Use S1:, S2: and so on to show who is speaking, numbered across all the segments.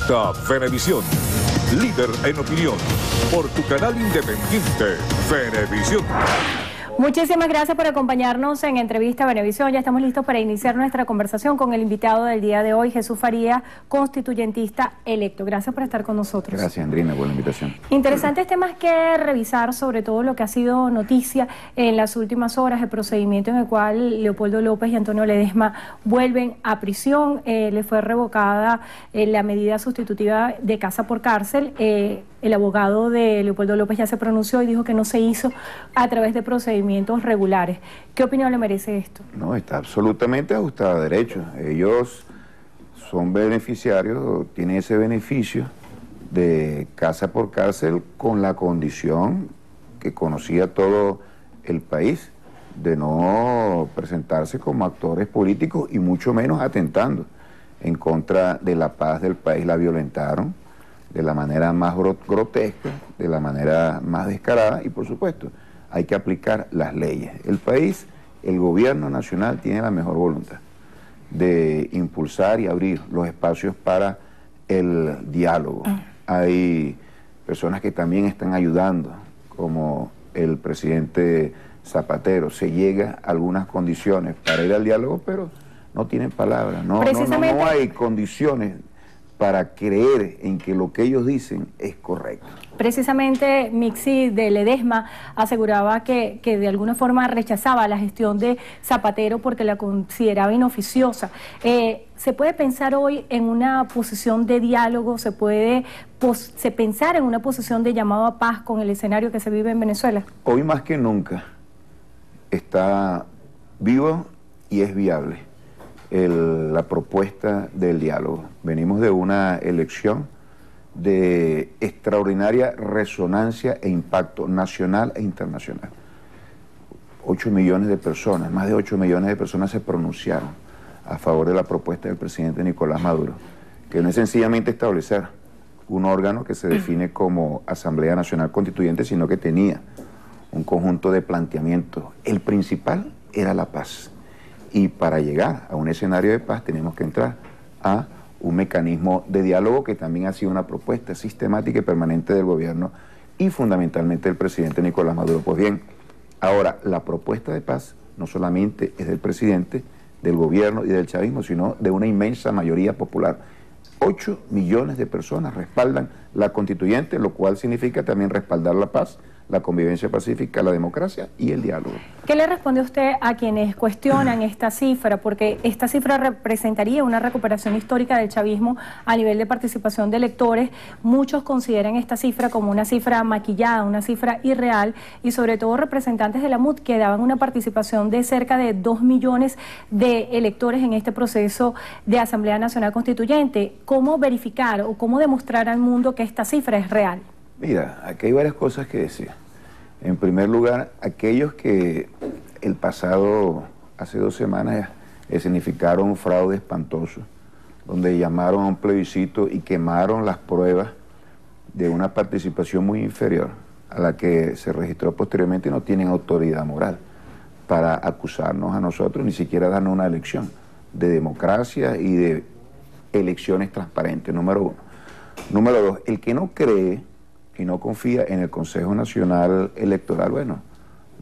S1: Revista Venevisión, líder en opinión, por tu canal independiente, Venevisión.
S2: Muchísimas gracias por acompañarnos en Entrevista Venevisión. Ya estamos listos para iniciar nuestra conversación con el invitado del día de hoy, Jesús Farías, constituyentista electo. Gracias por estar con nosotros.
S3: Gracias, Andrina, por la invitación.
S2: Interesantes temas que revisar, sobre todo lo que ha sido noticia en las últimas horas, el procedimiento en el cual Leopoldo López y Antonio Ledesma vuelven a prisión. Le fue revocada la medida sustitutiva de casa por cárcel. El abogado de Leopoldo López ya se pronunció y dijo que no se hizo a través de procedimientos regulares. ¿Qué opinión le merece esto?
S3: No, está absolutamente ajustada a derecho. Ellos son beneficiarios, tienen ese beneficio de casa por cárcel con la condición que conocía todo el país de no presentarse como actores políticos y mucho menos atentando en contra de la paz del país. La violentaron de la manera más grotesca, de la manera más descarada y por supuesto hay que aplicar las leyes. El país, el gobierno nacional tiene la mejor voluntad de impulsar y abrir los espacios para el diálogo. Hay personas que también están ayudando, como el presidente Zapatero. Se llega a algunas condiciones para ir al diálogo, pero no tienen palabras, no hay condiciones para creer en que lo que ellos dicen es correcto.
S2: Precisamente Mixi de Ledesma aseguraba que de alguna forma rechazaba la gestión de Zapatero porque la consideraba inoficiosa. ¿Se puede pensar hoy en una posición de diálogo? ¿Se puede pensar en una posición de llamado a paz con el escenario que se vive en Venezuela?
S3: Hoy más que nunca está vivo y es viable la propuesta del diálogo. Venimos de una elección de extraordinaria resonancia e impacto nacional e internacional. 8 millones de personas, más de 8 millones de personas se pronunciaron a favor de la propuesta del presidente Nicolás Maduro, que no es sencillamente establecer un órgano que se define como Asamblea Nacional Constituyente, sino que tenía un conjunto de planteamientos. El principal era la paz. Y para llegar a un escenario de paz tenemos que entrar a un mecanismo de diálogo que también ha sido una propuesta sistemática y permanente del gobierno y fundamentalmente del presidente Nicolás Maduro. Pues bien, ahora la propuesta de paz no solamente es del presidente, del gobierno y del chavismo, sino de una inmensa mayoría popular. 8 millones de personas respaldan la constituyente, lo cual significa también respaldar la paz, la convivencia pacífica, la democracia y el diálogo.
S2: ¿Qué le responde usted a quienes cuestionan esta cifra? Porque esta cifra representaría una recuperación histórica del chavismo a nivel de participación de electores. Muchos consideran esta cifra como una cifra maquillada, una cifra irreal, y sobre todo representantes de la MUD que daban una participación de cerca de 2 millones de electores en este proceso de Asamblea Nacional Constituyente. ¿Cómo verificar o cómo demostrar al mundo que esta cifra es real?
S3: Mira, aquí hay varias cosas que decir. En primer lugar, aquellos que el pasado, hace 2 semanas, escenificaron un fraude espantoso, donde llamaron a un plebiscito y quemaron las pruebas de una participación muy inferior a la que se registró posteriormente, no tienen autoridad moral para acusarnos a nosotros, ni siquiera darnos una elección de democracia y de elecciones transparentes, número 1. Número 2, el que no cree y no confía en el Consejo Nacional Electoral, bueno,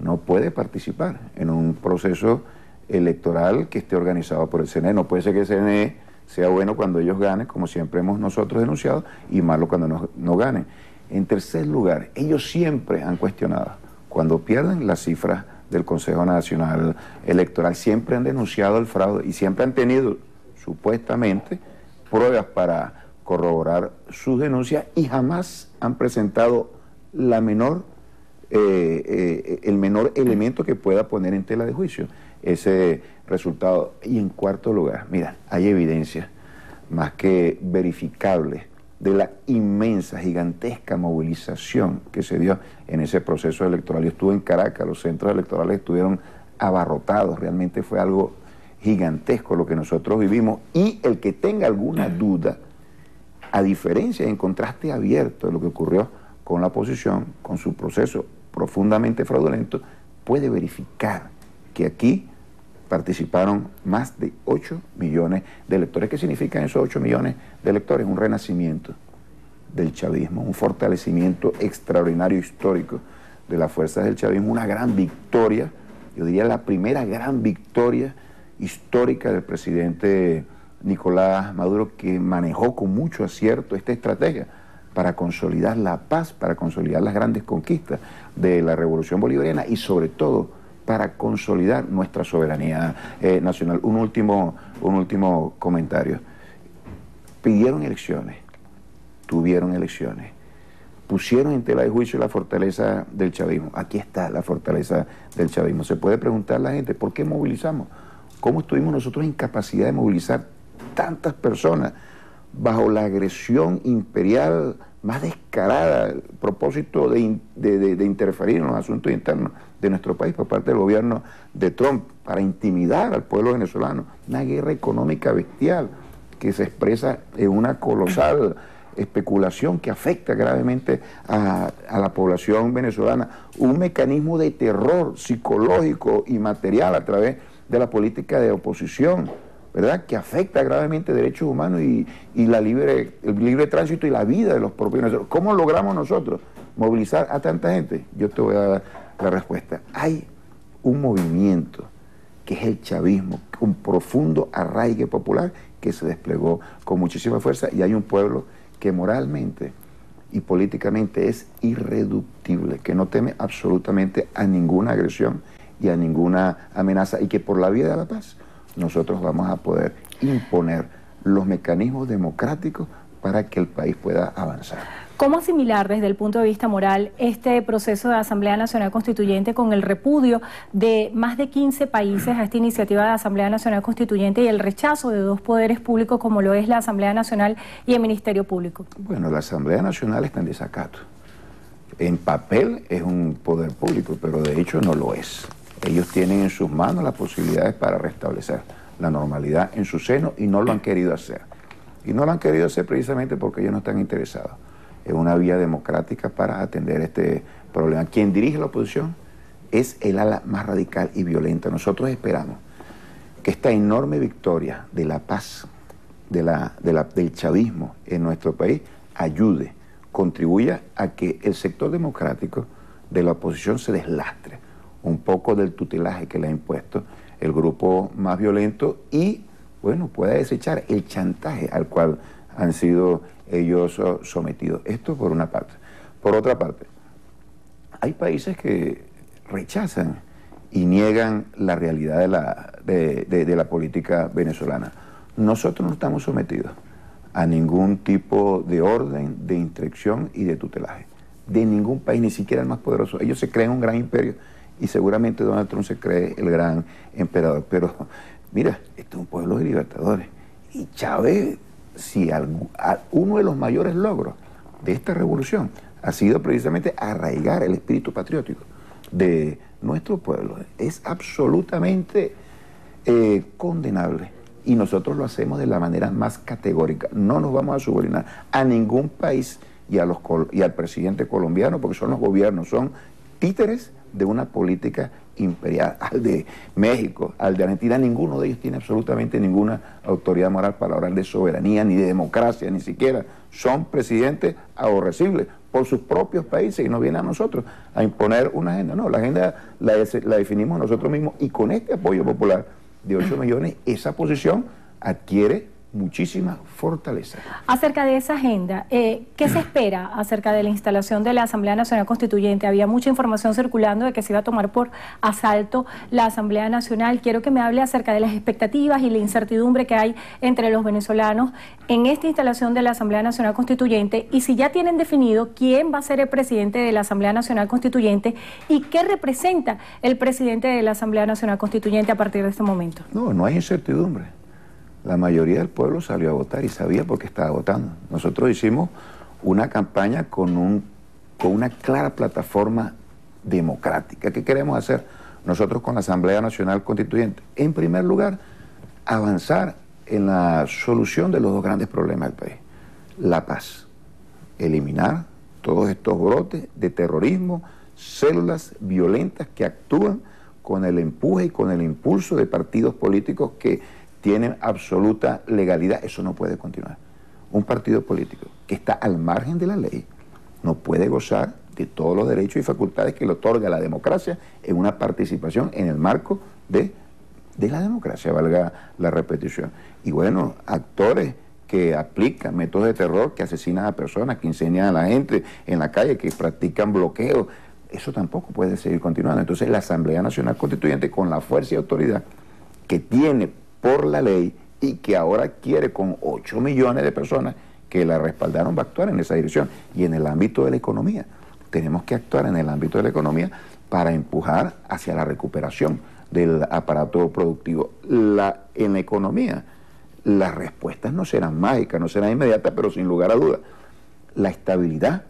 S3: no puede participar en un proceso electoral que esté organizado por el CNE. No puede ser que el CNE sea bueno cuando ellos ganen, como siempre hemos nosotros denunciado, y malo cuando no ganen. En tercer lugar, ellos siempre han cuestionado, cuando pierden las cifras del Consejo Nacional Electoral, siempre han denunciado el fraude y siempre han tenido, supuestamente, pruebas para corroborar sus denuncias y jamás han presentado el menor elemento que pueda poner en tela de juicio ese resultado. Y en cuarto lugar, mira, hay evidencia más que verificable de la inmensa, gigantesca movilización que se dio en ese proceso electoral. Yo estuve en Caracas, los centros electorales estuvieron abarrotados, realmente fue algo gigantesco lo que nosotros vivimos, y el que tenga alguna duda, a diferencia, en contraste abierto de lo que ocurrió con la oposición, con su proceso profundamente fraudulento, puede verificar que aquí participaron más de 8 millones de electores. ¿Qué significan esos 8 millones de electores? Un renacimiento del chavismo, un fortalecimiento extraordinario histórico de las fuerzas del chavismo, una gran victoria, yo diría la primera gran victoria histórica del presidente Nicolás Maduro, que manejó con mucho acierto esta estrategia para consolidar la paz, para consolidar las grandes conquistas de la Revolución Bolivariana y sobre todo para consolidar nuestra soberanía nacional. Un último comentario. Pidieron elecciones, tuvieron elecciones, pusieron en tela de juicio la fortaleza del chavismo. Aquí está la fortaleza del chavismo. Se puede preguntar a la gente, ¿por qué movilizamos? ¿Cómo estuvimos nosotros en capacidad de movilizar tantas personas bajo la agresión imperial más descarada, el propósito de interferir en los asuntos internos de nuestro país por parte del gobierno de Trump para intimidar al pueblo venezolano? Una guerra económica bestial que se expresa en una colosal especulación que afecta gravemente a la población venezolana, un mecanismo de terror psicológico y material a través de la política de oposición, ¿verdad?, que afecta gravemente derechos humanos y el libre tránsito y la vida de los propios venezolanos. ¿Cómo logramos nosotros movilizar a tanta gente? Yo te voy a dar la respuesta. Hay un movimiento que es el chavismo, un profundo arraigue popular que se desplegó con muchísima fuerza, y hay un pueblo que moralmente y políticamente es irreductible, que no teme absolutamente a ninguna agresión y a ninguna amenaza, y que por la vía de la paz nosotros vamos a poder imponer los mecanismos democráticos para que el país pueda avanzar.
S2: ¿Cómo asimilar desde el punto de vista moral este proceso de Asamblea Nacional Constituyente con el repudio de más de 15 países a esta iniciativa de Asamblea Nacional Constituyente y el rechazo de dos poderes públicos como lo es la Asamblea Nacional y el Ministerio Público?
S3: Bueno, la Asamblea Nacional está en desacato. En papel es un poder público, pero de hecho no lo es. Ellos tienen en sus manos las posibilidades para restablecer la normalidad en su seno y no lo han querido hacer. Y no lo han querido hacer precisamente porque ellos no están interesados en una vía democrática para atender este problema. Quien dirige la oposición es el ala más radical y violenta. Nosotros esperamos que esta enorme victoria de la paz, del chavismo en nuestro país, ayude, contribuya a que el sector democrático de la oposición se deslastre un poco del tutelaje que le ha impuesto el grupo más violento y, bueno, pueda desechar el chantaje al cual han sido ellos sometidos. Esto por una parte. Por otra parte, hay países que rechazan y niegan la realidad de la política venezolana. Nosotros no estamos sometidos a ningún tipo de orden, de instrucción y de tutelaje. De ningún país, ni siquiera el más poderoso. Ellos se creen un gran imperio y seguramente Donald Trump se cree el gran emperador. Pero mira, este es un pueblo de libertadores. Y Chávez, si uno de los mayores logros de esta revolución ha sido precisamente arraigar el espíritu patriótico de nuestro pueblo. Es absolutamente condenable. Y nosotros lo hacemos de la manera más categórica. No nos vamos a subordinar a ningún país y al presidente colombiano, porque son los gobiernos, son títeres de una política imperial. Al de México, al de Argentina, ninguno de ellos tiene absolutamente ninguna autoridad moral para hablar de soberanía, ni de democracia, ni siquiera. Son presidentes aborrecibles por sus propios países y no vienen a nosotros a imponer una agenda. No, la agenda la definimos nosotros mismos, y con este apoyo popular de 8 millones, esa posición adquiere muchísima fortaleza.
S2: Acerca de esa agenda, ¿qué se espera acerca de la instalación de la Asamblea Nacional Constituyente? Había mucha información circulando de que se iba a tomar por asalto la Asamblea Nacional. Quiero que me hable acerca de las expectativas y la incertidumbre que hay entre los venezolanos en esta instalación de la Asamblea Nacional Constituyente, y si ya tienen definido quién va a ser el presidente de la Asamblea Nacional Constituyente y qué representa el presidente de la Asamblea Nacional Constituyente a partir de este momento.
S3: No hay incertidumbre. La mayoría del pueblo salió a votar y sabía por qué estaba votando. Nosotros hicimos una campaña con una clara plataforma democrática. ¿Qué queremos hacer nosotros con la Asamblea Nacional Constituyente? En primer lugar, avanzar en la solución de los dos grandes problemas del país. La paz. Eliminar todos estos brotes de terrorismo, células violentas que actúan con el empuje y con el impulso de partidos políticos que tienen absoluta legalidad. Eso no puede continuar. Un partido político que está al margen de la ley no puede gozar de todos los derechos y facultades que le otorga la democracia en una participación en el marco de la democracia, valga la repetición. Y bueno, actores que aplican métodos de terror, que asesinan a personas, que incendian a la gente en la calle, que practican bloqueos, eso tampoco puede seguir continuando. Entonces la Asamblea Nacional Constituyente, con la fuerza y autoridad que tiene por la ley y que ahora quiere con 8 millones de personas que la respaldaron, va a actuar en esa dirección. Y en el ámbito de la economía, tenemos que actuar en el ámbito de la economía para empujar hacia la recuperación del aparato productivo. En la economía, las respuestas no serán mágicas, no serán inmediatas, pero sin lugar a dudas, la estabilidad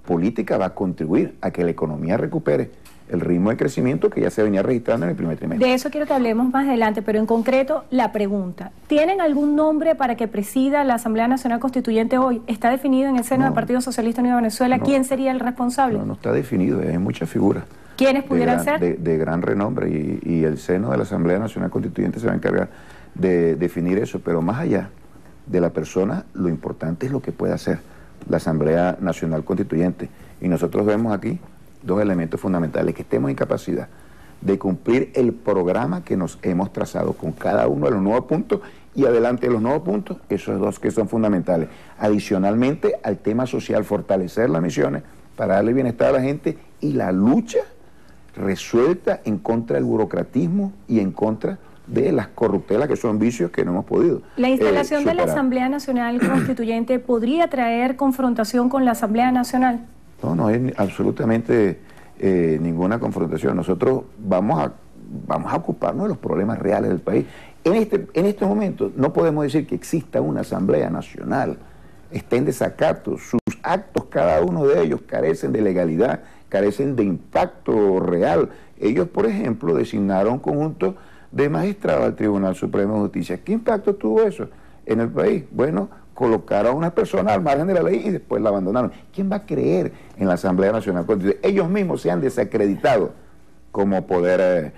S3: política va a contribuir a que la economía recupere el ritmo de crecimiento que ya se venía registrando en el primer trimestre.
S2: De eso quiero que hablemos más adelante, pero en concreto la pregunta. ¿Tienen algún nombre para que presida la Asamblea Nacional Constituyente hoy? ¿Está definido en el seno del Partido Socialista Unido de Venezuela? ¿Quién sería el responsable?
S3: No está definido, hay muchas figuras.
S2: ¿Quiénes pudieran ser?
S3: De gran renombre, y el seno de la Asamblea Nacional Constituyente se va a encargar de definir eso, pero más allá de la persona, lo importante es lo que puede hacer la Asamblea Nacional Constituyente. Y nosotros vemos aquí dos elementos fundamentales: que estemos en capacidad de cumplir el programa que nos hemos trazado con cada uno de los nuevos puntos, y adelante de los nuevos puntos, esos dos que son fundamentales. Adicionalmente al tema social, fortalecer las misiones para darle bienestar a la gente y la lucha resuelta en contra del burocratismo y en contra de las corruptelas, que son vicios que no hemos podido
S2: ¿La instalación de la
S3: superar.
S2: Asamblea Nacional Constituyente podría traer confrontación con la Asamblea Nacional?
S3: No hay absolutamente ninguna confrontación. Nosotros vamos a ocuparnos de los problemas reales del país. En este momento no podemos decir que exista una Asamblea Nacional. Está en desacato. Sus actos, cada uno de ellos, carecen de legalidad, carecen de impacto real. Ellos, por ejemplo, designaron un conjunto de magistrados al Tribunal Supremo de Justicia. ¿Qué impacto tuvo eso en el país? Bueno, colocaron a una persona al margen de la ley y después la abandonaron. ¿Quién va a creer en la Asamblea Nacional Constituyente? Ellos mismos se han desacreditado como poder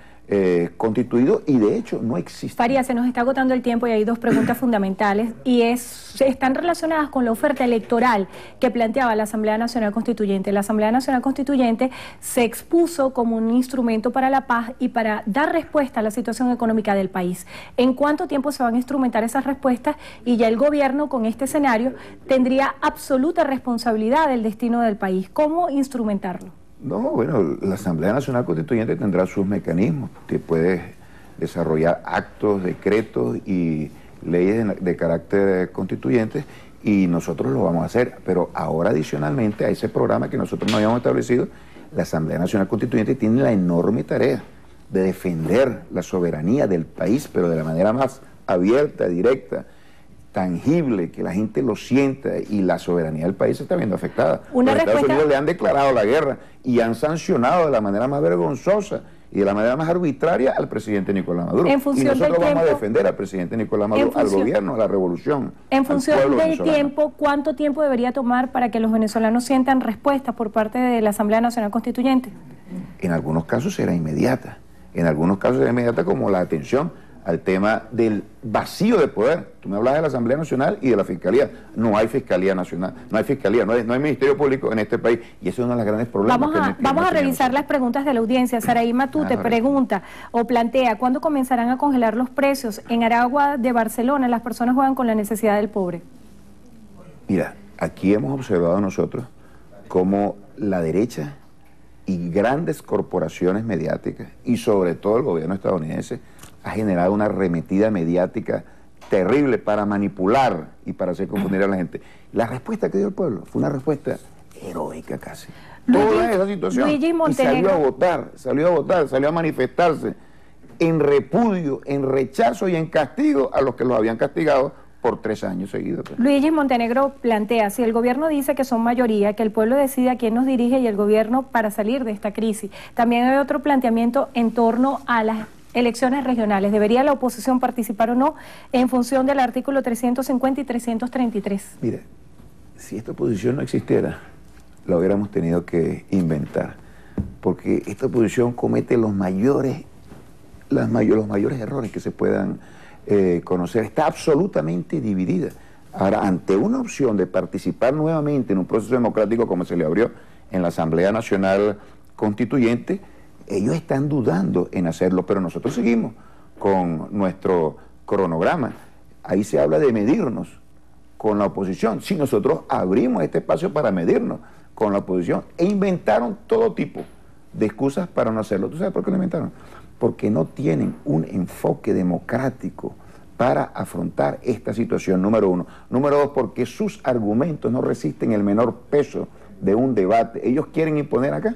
S3: constituido, y de hecho no existe.
S2: Faría, se nos está agotando el tiempo y hay dos preguntas fundamentales, y están relacionadas con la oferta electoral que planteaba la Asamblea Nacional Constituyente. La Asamblea Nacional Constituyente se expuso como un instrumento para la paz y para dar respuesta a la situación económica del país. ¿En cuánto tiempo se van a instrumentar esas respuestas? Y ya el gobierno, con este escenario, tendría absoluta responsabilidad del destino del país. ¿Cómo instrumentarlo?
S3: No, bueno, la Asamblea Nacional Constituyente tendrá sus mecanismos, que puede desarrollar actos, decretos y leyes de carácter constituyente, y nosotros lo vamos a hacer. Pero ahora, adicionalmente a ese programa que nosotros no habíamos establecido, la Asamblea Nacional Constituyente tiene la enorme tarea de defender la soberanía del país, pero de la manera más abierta, directa, tangible, que la gente lo sienta, y la soberanía del país se está viendo afectada. Los Estados Unidos le han declarado la guerra y han sancionado de la manera más vergonzosa y de la manera más arbitraria al presidente Nicolás Maduro. Y nosotros vamos a defender al presidente Nicolás Maduro, al gobierno, a la revolución.
S2: En función del tiempo, ¿cuánto tiempo debería tomar para que los venezolanos sientan respuestas por parte de la Asamblea Nacional Constituyente?
S3: En algunos casos será inmediata, en algunos casos será inmediata, como la atención al tema del vacío de poder. Tú me hablas de la Asamblea Nacional y de la Fiscalía. No hay Fiscalía Nacional, no hay Fiscalía, no hay Ministerio Público en este país, y ese es uno de los grandes problemas.
S2: Vamos a revisar las preguntas de la audiencia. Saraí Matute pregunta o plantea: ¿cuándo comenzarán a congelar los precios? En Aragua de Barcelona las personas juegan con la necesidad del pobre.
S3: Mira, aquí hemos observado nosotros cómo la derecha y grandes corporaciones mediáticas, y sobre todo el gobierno estadounidense, ha generado una arremetida mediática terrible para manipular y para hacer confundir a la gente. La respuesta que dio el pueblo fue una respuesta heroica casi. Toda esa situación. Y salió a votar, salió a manifestarse en repudio, en rechazo y en castigo a los que los habían castigado por 3 años seguidos.
S2: Luigi Montenegro plantea: si el gobierno dice que son mayoría, que el pueblo decide a quién nos dirige y el gobierno para salir de esta crisis. También hay otro planteamiento en torno a las elecciones regionales. ¿Debería la oposición participar o no en función del artículo 350 y 333?
S3: Mira, si esta oposición no existiera, la hubiéramos tenido que inventar. porque esta oposición comete los mayores errores que se puedan conocer. Está absolutamente dividida. Ahora, ante una opción de participar nuevamente en un proceso democrático como se le abrió en la Asamblea Nacional Constituyente, ellos están dudando en hacerlo, pero nosotros seguimos con nuestro cronograma. Ahí se habla de medirnos con la oposición. Si nosotros abrimos este espacio para medirnos con la oposición, e inventaron todo tipo de excusas para no hacerlo. ¿Tú sabes por qué lo inventaron? Porque no tienen un enfoque democrático para afrontar esta situación, número uno. Número dos, porque sus argumentos no resisten el menor peso de un debate. Ellos quieren imponer acá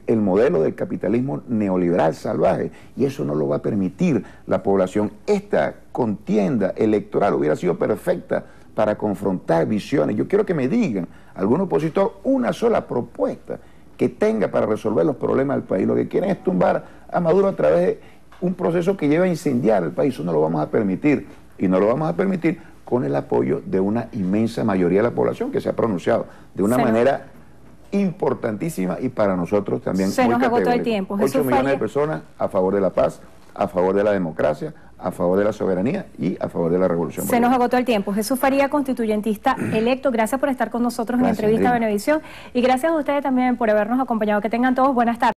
S3: el modelo del capitalismo neoliberal salvaje, y eso no lo va a permitir la población. Esta contienda electoral hubiera sido perfecta para confrontar visiones. Yo quiero que me digan, algún opositor, una sola propuesta que tenga para resolver los problemas del país. Lo que quieren es tumbar a Maduro a través de un proceso que lleva a incendiar el país. Eso no lo vamos a permitir, y no lo vamos a permitir con el apoyo de una inmensa mayoría de la población que se ha pronunciado de una manera importantísima y para nosotros también
S2: se nos agotó el tiempo.
S3: 8 millones de personas a favor de la paz, a favor de la democracia, a favor de la soberanía y a favor de la revolución.
S2: Se nos agotó el tiempo. Jesús Faría, constituyentista electo, gracias por estar con nosotros en Entrevista a Venevisión, y gracias a ustedes también por habernos acompañado. Que tengan todos buenas tardes.